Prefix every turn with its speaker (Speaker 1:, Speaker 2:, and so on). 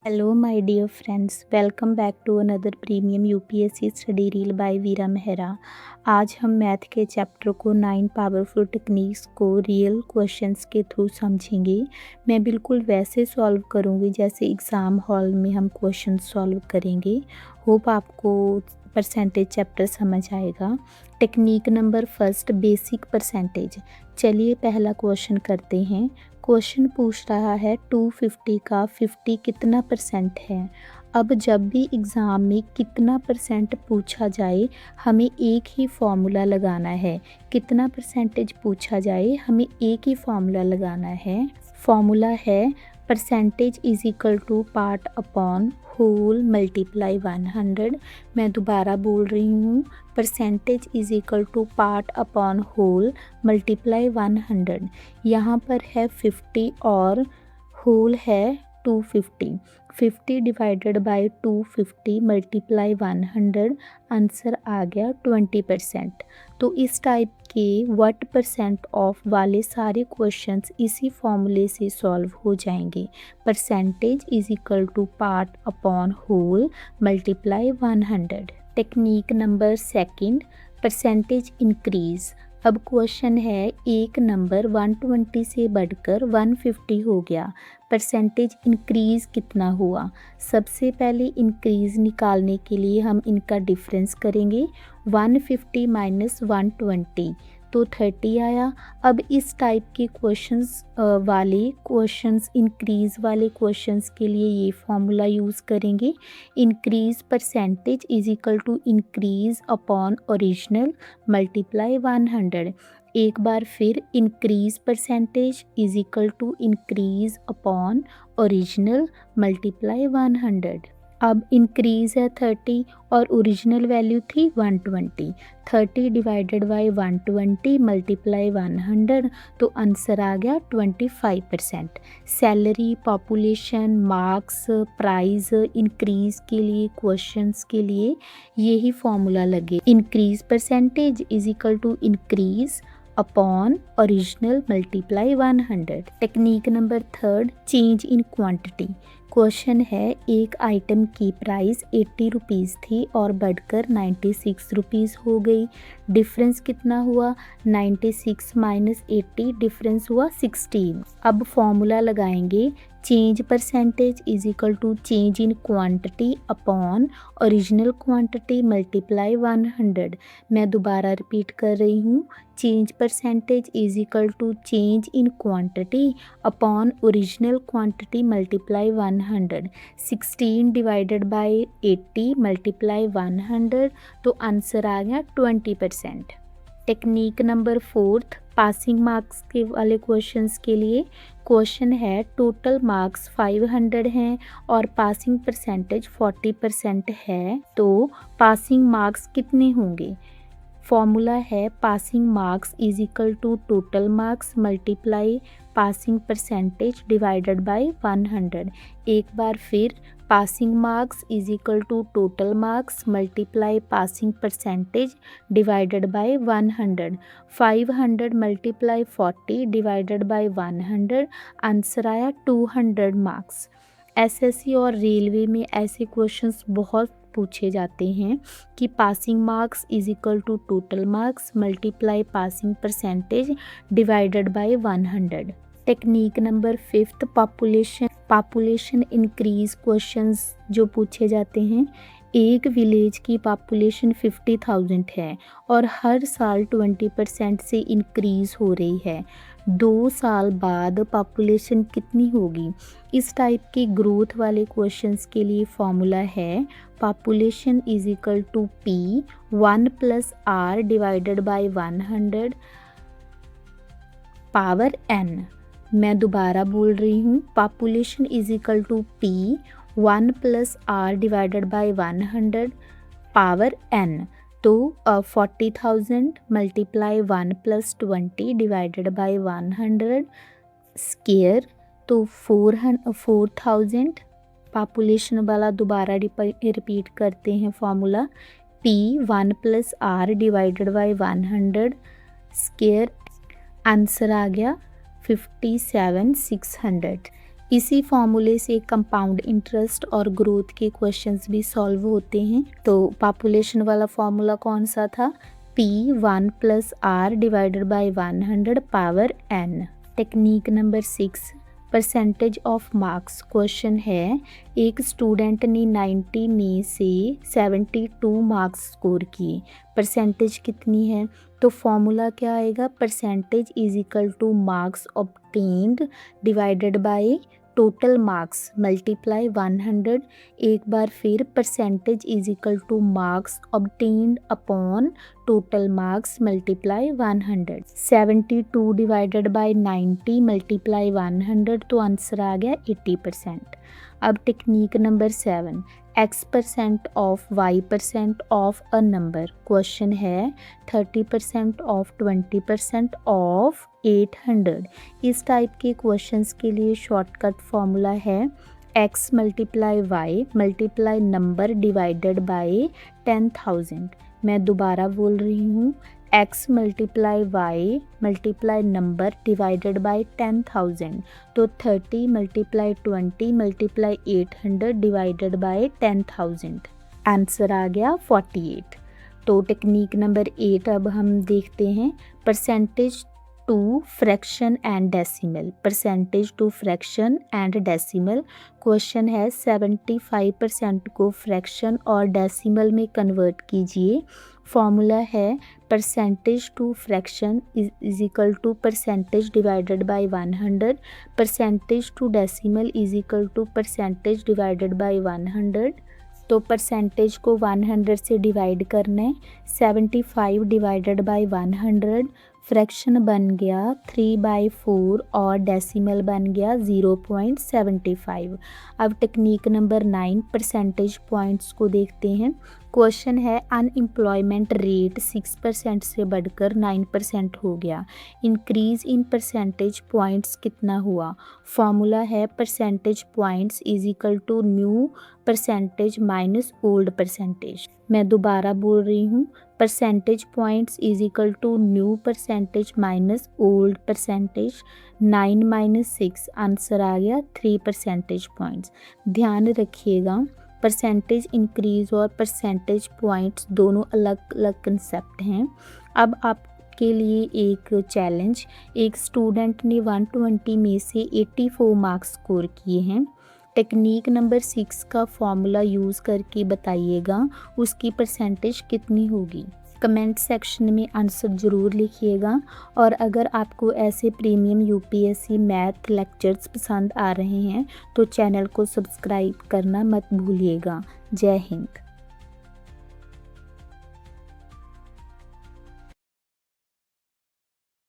Speaker 1: Hello my dear friends, welcome back to another premium UPSC study reel by Veera Mehra. आज हम math के chapter को 9 powerful techniques को real questions के through समझेंगे। मैं बिल्कुल वैसे सॉल्व करूँगी जैसे एग्ज़ाम हॉल में हम क्वेश्चन सॉल्व करेंगे। होप आपको परसेंटेज चैप्टर समझ आएगा। Technique number first, basic percentage. चलिए पहला क्वेश्चन करते हैं। क्वेश्चन पूछ रहा है 250 का 50 कितना परसेंट है। अब जब भी एग्ज़ाम में कितना परसेंट पूछा जाए हमें एक ही फॉर्मूला लगाना है। कितना परसेंटेज पूछा जाए हमें एक ही फॉर्मूला लगाना है। फॉर्मूला है percentage is equal to part upon whole multiply 100। मैं दोबारा बोल रही हूँ, percentage is equal to part upon whole multiply 100। यहाँ पर है 50 और होल है 250। 50 डिवाइडेड बाय 250 मल्टीप्लाई 100, आंसर आ गया 20%। तो इस टाइप के व्हाट परसेंट ऑफ वाले सारे क्वेश्चंस इसी फॉर्मूले से सॉल्व हो जाएंगे। Percentage is equal to part upon whole multiply 100। Technique number second, percentage increase. अब क्वेश्चन है एक नंबर 120 से बढ़कर 150 हो गया, परसेंटेज इंक्रीज़ कितना हुआ। सबसे पहले इंक्रीज़ निकालने के लिए हम इनका डिफरेंस करेंगे। 150 माइनस 120 तो 30 आया। अब इस टाइप के क्वेश्चंस इंक्रीज़ वाले क्वेश्चंस के लिए ये फॉर्मूला यूज़ करेंगे। Increase percentage is equal to increase upon original multiply 100। एक बार फिर increase percentage is equal to increase upon original multiply 100। अब इंक्रीज़ है 30 और ओरिजिनल वैल्यू थी 120। 30 डिवाइडेड बाई 120 मल्टीप्लाई 100 तो आंसर आ गया 25%। Salary, population, marks, price increase के लिए क्वेश्चंस के लिए यही फॉर्मूला लगे। Increase percentage is equal to increase upon original multiply 100। Technique number third, change in quantity. Question है एक आइटम की प्राइस 80 रुपीज़ थी और बढ़कर 96 रुपीज़ हो गई। डिफरेंस कितना हुआ, 96 माइनस 80, डिफरेंस हुआ 16। अब फॉर्मूला लगाएंगे, change percentage is equal to change in quantity upon original quantity multiply 100। मैं दोबारा रिपीट कर रही हूँ, change percentage is equal to change in quantity upon original quantity multiply 100। 16 divided by 80 multiply 100 तो answer आ गया 20%। Technique number fourth, passing marks के वाले क्वेश्चंस के लिए। क्वेश्चन है टोटल मार्क्स 500 हैं और पासिंग परसेंटेज 40% है, तो पासिंग मार्क्स कितने होंगे। फॉर्मूला है passing marks is equal to total marks multiply passing percentage divided by 100। एक बार फिर, passing marks is equal to total marks multiply passing percentage divided by 100। 500 multiply 40 divided by 100, answer आया 200 marks. SSC और railway में ऐसे questions बहुत पूछे जाते हैं कि passing marks is equal to total marks multiply passing percentage divided by 100। Technique number fifth, population increase questions जो पूछे जाते हैं। एक विलेज की पॉपुलेशन 50,000 है और हर साल 20% से इंक्रीज़ हो रही है। 2 साल बाद पॉपुलेशन कितनी होगी। इस टाइप के ग्रोथ वाले क्वेश्चंस के लिए फॉर्मूला है population is equal to P 1 plus R divided by 100 power N. मैं दोबारा बोल रही हूँ, population is equal to P 1 plus R divided by 100 power N. तो 40,000 multiply 1 plus 20 divided by 100 square, तो 4,000। पॉपुलेशन वाला दोबारा रिपीट करते हैं formula, P 1 plus R divided by 100 square, answer आ गया 57,600। इसी फॉर्मूले से कंपाउंड इंटरेस्ट और ग्रोथ के क्वेश्चंस भी सॉल्व होते हैं। तो पॉपुलेशन वाला फॉर्मूला कौन सा था? P1 + R divided by 100 power n। Technique number 6, percentage of marks. Question है, एक स्टूडेंट ने 90 में से 72 मार्क्स स्कोर किए, परसेंटेज कितनी है? तो फॉर्मूला क्या आएगा? Percentage is equal two marks obtained divided by total marks multiply 100। एक बार फिर percentage is equal two marks obtained upon total marks multiply 100। 72 divided by 90 multiply 100, तो आंसर आ गया 80%। अब technique number 7, x% of y% of a number. Question है 30% of 20% of 800। इस type के क्वेश्चंस के लिए शॉर्टकट फॉर्मूला है x multiply y multiply number divided by 10,000। मैं दोबारा बोल रही हूँ, x multiply y multiply number divided by 10,000। तो 30 multiply 20 multiply 800 divided by 10,000। Answer आ गया 48। तो टेक्निक नंबर 8 अब हम देखते हैं, percentage to fraction and decimal. Percentage to fraction and decimal. Question है 75% को फ्रैक्शन और डेसिमल में कन्वर्ट कीजिए। फॉर्मूला है percentage to fraction is equal to percentage divided by 100, percentage to decimal is equal to percentage divided by 100। तो percentage को 100 से divide करना है, 75 डिवाइडेड बाय 100, फ्रैक्शन बन गया 3/4 और डेसिमल बन गया 0.75। अब टेक्निक नंबर 9, परसेंटेज पॉइंट्स को देखते हैं। क्वेश्चन है, अनएम्प्लॉयमेंट रेट 6% से बढ़कर 9% हो गया, इंक्रीज इन परसेंटेज पॉइंट्स कितना हुआ? फॉर्मूला है percentage points is equal to new percentage minus old percentage. मैं दोबारा बोल रही हूँ, percentage points is equal to new percentage minus old percentage. 9 - 6 answer आ गया 3 परसेंटेज पॉइंट्स। ध्यान रखिएगा, परसेंटेज इंक्रीज और परसेंटेज पॉइंट्स दोनों अलग अलग कंसेप्ट हैं। अब आपके लिए एक चैलेंज, एक स्टूडेंट ने 120 में से 84 मार्क्स स्कोर किए हैं। टेक्निक नंबर 6 का फॉर्मूला यूज़ करके बताइएगा उसकी परसेंटेज कितनी होगी। कमेंट सेक्शन में आंसर ज़रूर लिखिएगा। और अगर आपको ऐसे प्रीमियम यूपीएससी मैथ लेक्चर्स पसंद आ रहे हैं तो चैनल को सब्सक्राइब करना मत भूलिएगा। जय हिंद।